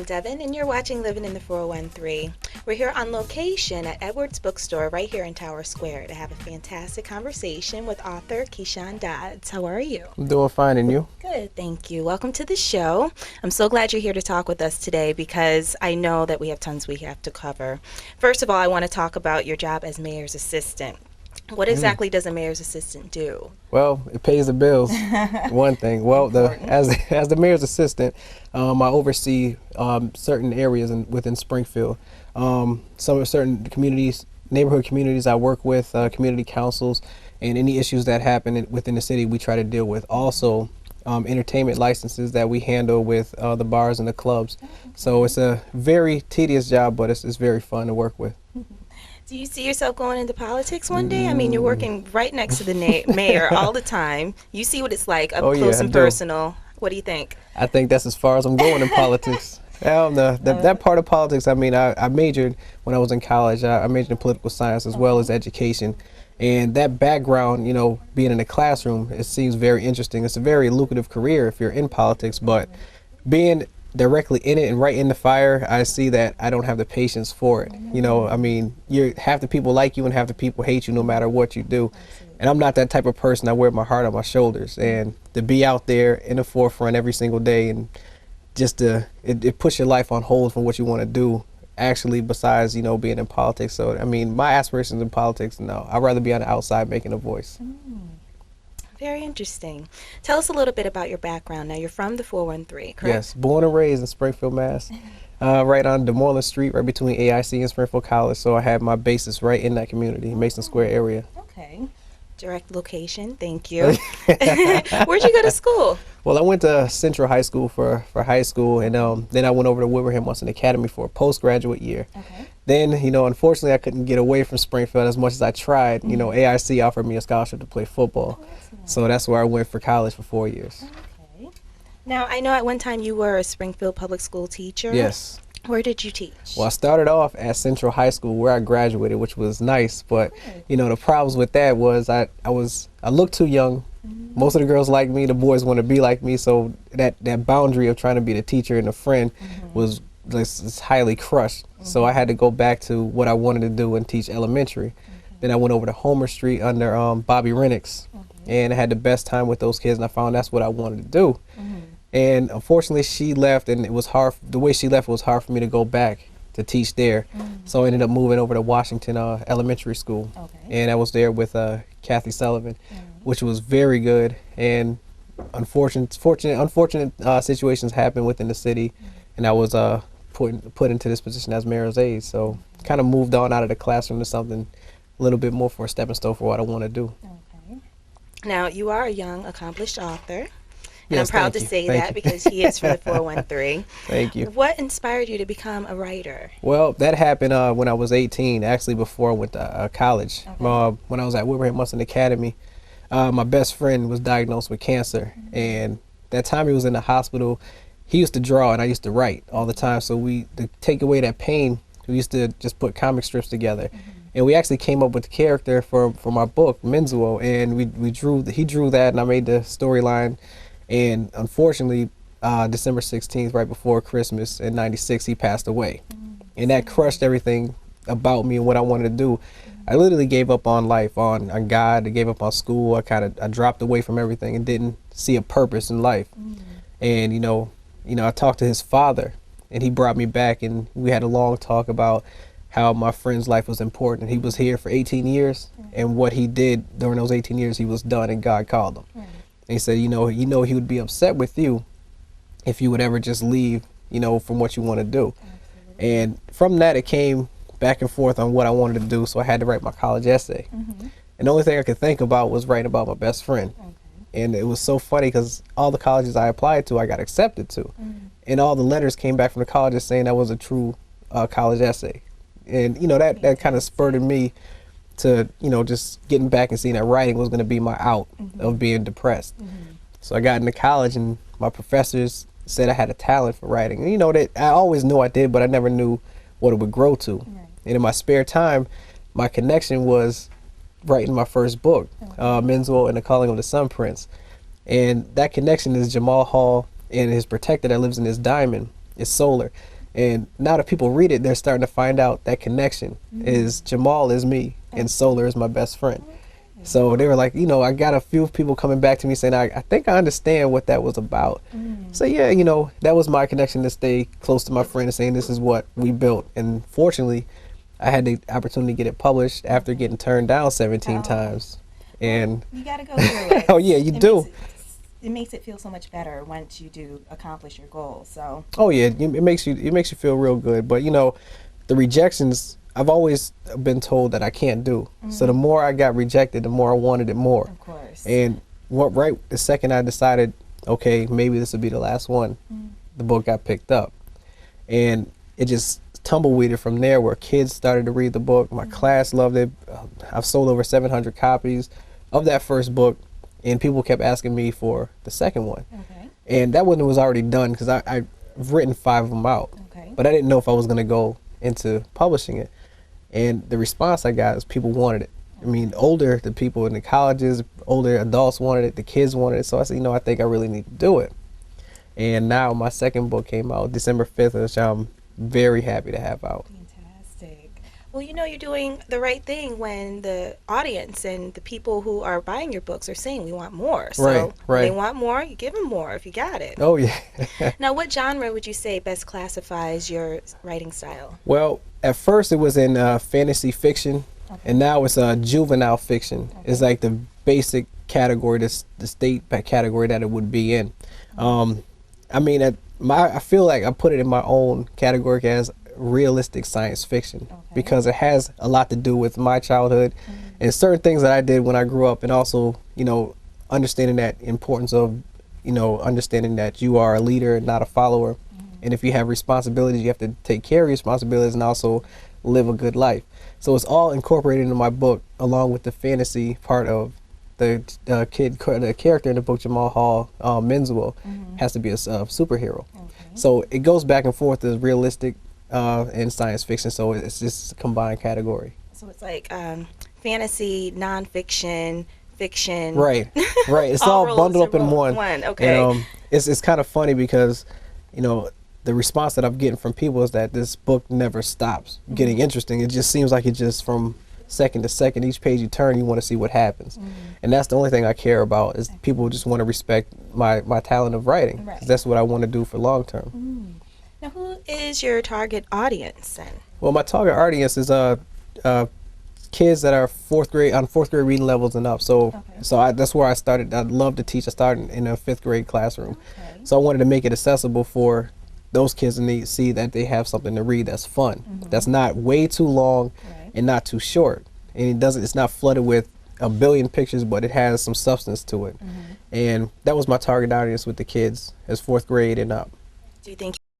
Devin, and you're watching Living in the 413. We're here on location at Edwards Bookstore right here in Tower Square to have a fantastic conversation with author Keyshawn Dodds. How are you? I'm doing fine, and you? Good, thank you. Welcome to the show. I'm so glad you're here to talk with us today because I know that we have tons we have to cover. First of all, I want to talk about your job as mayor's assistant. What exactly does a mayor's assistant do? Well, it pays the bills. One thing. Well, as the mayor's assistant, I oversee certain areas within Springfield. Some of certain communities, neighborhood communities I work with, community councils, and any issues that happen within the city we try to deal with. Also, entertainment licenses that we handle with the bars and the clubs. So it's a very tedious job, but it's very fun to work with. Do you see yourself going into politics one day? I mean, you're working right next to the mayor all the time. You see what it's like up close and personal. What do you think? I think that's as far as I'm going in politics. I don't know. That part of politics, I mean, I majored when I was in college. I majored in political science as well as education. And that background, you know, being in a classroom, it seems very interesting. It's a very lucrative career if you're in politics, but being directly in it and right in the fire, I see that I don't have the patience for it. You know, I mean, half the people like you and half the people hate you no matter what you do. And I'm not that type of person. I wear my heart on my shoulders, and to be out there in the forefront every single day and just it puts your life on hold from what you want to do, actually, besides, you know, being in politics. So, I mean, my aspirations in politics, no, I'd rather be on the outside making a voice. Very interesting. Tell us a little bit about your background. Now, you're from the 413, correct? Yes, born and raised in Springfield, Mass. Right on DeMorland Street, right between AIC and Springfield College. So I had my basis right in that community, Mason Square area. Okay. Direct location. Thank you. Where'd you go to school? Well, I went to Central High School for high school, and then I went over to Wilbraham Musson Academy for a postgraduate year. Okay. Then, you know, unfortunately, I couldn't get away from Springfield as much as I tried. You know, AIC offered me a scholarship to play football. So that's where I went for college for 4 years. Okay. Now, I know at one time you were a Springfield public school teacher. Yes. Where did you teach? Well, I started off at Central High School where I graduated, which was nice. But, you know, the problems with that was I looked too young. Most of the girls liked me. The boys want to be like me. So that boundary of trying to be the teacher and a friend was just highly crushed. So I had to go back to what I wanted to do and teach elementary. Then I went over to Homer Street under Bobby Rennick's. And I had the best time with those kids, and I found that's what I wanted to do. And unfortunately, she left, and it was hard. The way she left, it was hard for me to go back to teach there. So I ended up moving over to Washington Elementary School, and I was there with Kathy Sullivan, which was very good. And unfortunate situations happened within the city, and I was put into this position as mayor's aide. So kind of moved on out of the classroom to something a little bit more for a stepping stone for what I want to do. Now, you are a young, accomplished author, and yes, I'm proud to say that because he is from the 413. Thank you. What inspired you to become a writer? Well, that happened when I was 18, actually before I went to college. When I was at Wilbraham Musson Academy, my best friend was diagnosed with cancer, and that time he was in the hospital, he used to draw and I used to write all the time. So to take away that pain, we used to just put comic strips together. And we actually came up with the character for my book, Menzuo, and he drew that, and I made the storyline. And unfortunately, December 16th, right before Christmas in '96, he passed away. And that crushed everything about me and what I wanted to do. I literally gave up on life, on God. I gave up on school. I dropped away from everything and didn't see a purpose in life. And you know, I talked to his father, and he brought me back, and we had a long talk about how my friend's life was important. He was here for 18 years, and what he did during those 18 years, he was done, and God called him. And he said, you know, he would be upset with you if you would ever just leave, you know, from what you want to do. And from that, it came back and forth on what I wanted to do, so I had to write my college essay. And the only thing I could think about was writing about my best friend. And it was so funny because all the colleges I applied to, I got accepted to. And all the letters came back from the colleges saying that was a true college essay. And, you know, that kind of spurred me to, you know, just getting back and seeing that writing was going to be my out of being depressed. So I got into college, and my professors said I had a talent for writing. And, you know, that I always knew I did, but I never knew what it would grow to. And in my spare time, my connection was writing my first book, Menzuo and the Calling of the Sun Prince. And that connection is Jamal Hall and his protector that lives in his diamond is solar. And now that people read it, they're starting to find out that connection is Jamal is me and Solar is my best friend. So they were like, you know, I got a few people coming back to me saying, I think I understand what that was about. So yeah, you know, that was my connection to stay close to my friend and saying this is what we built. And fortunately, I had the opportunity to get it published after getting turned down 17 times. And you got to go through it. oh yeah, you do. It makes it feel so much better once you do accomplish your goal. So oh yeah, it makes you feel real good. But you know, the rejections, I've always been told that I can't do. So the more I got rejected, the more I wanted it more. Of course. And right the second I decided, okay, maybe this would be the last one, the book got picked up, and it just tumbleweeded from there. Where kids started to read the book, my class loved it. I've sold over 700 copies of that first book. And people kept asking me for the second one. Okay. And that one was already done because I've written 5 of them out. Okay. But I didn't know if I was going to go into publishing it. And the response I got is people wanted it. I mean, the people in the colleges, older adults wanted it, the kids wanted it. So I said, you know, I think I really need to do it. And now my second book came out December 5th, which I'm very happy to have out. Well, you know, you're doing the right thing when the audience and the people who are buying your books are saying we want more. So when they want more, you give them more if you got it. Oh, yeah. Now, what genre would you say best classifies your writing style? Well, at first it was in fantasy fiction, and now it's juvenile fiction. It's like the basic category, the state category that it would be in. I mean, I feel like I put it in my own category as realistic science fiction because it has a lot to do with my childhood and certain things that I did when I grew up, and also, you know, understanding that importance of, you know, understanding that you are a leader and not a follower, and if you have responsibilities, you have to take care of your responsibilities and also live a good life. So it's all incorporated into my book, along with the fantasy part of the character in the book, Jamal Hall Menzel, has to be a superhero. So it goes back and forth as realistic and science fiction, so it's just a combined category. So it's like fantasy, nonfiction, fiction. Right. It's all bundled up in one. Okay. And, it's kind of funny because, you know, the response that I'm getting from people is that this book never stops getting interesting. It just seems like it just from second to second, each page you turn, you want to see what happens. And that's the only thing I care about is people just want to respect my talent of writing. Right. That's what I want to do for long term. Now, who is your target audience then? Well, my target audience is kids that are fourth grade reading levels and up. So that's where I started. I love to teach. I started in a 5th grade classroom. So I wanted to make it accessible for those kids, and they see that they have something to read that's fun, that's not way too long and not too short, and it's not flooded with a billion pictures, but it has some substance to it. And that was my target audience with the kids as 4th grade and up. Do you think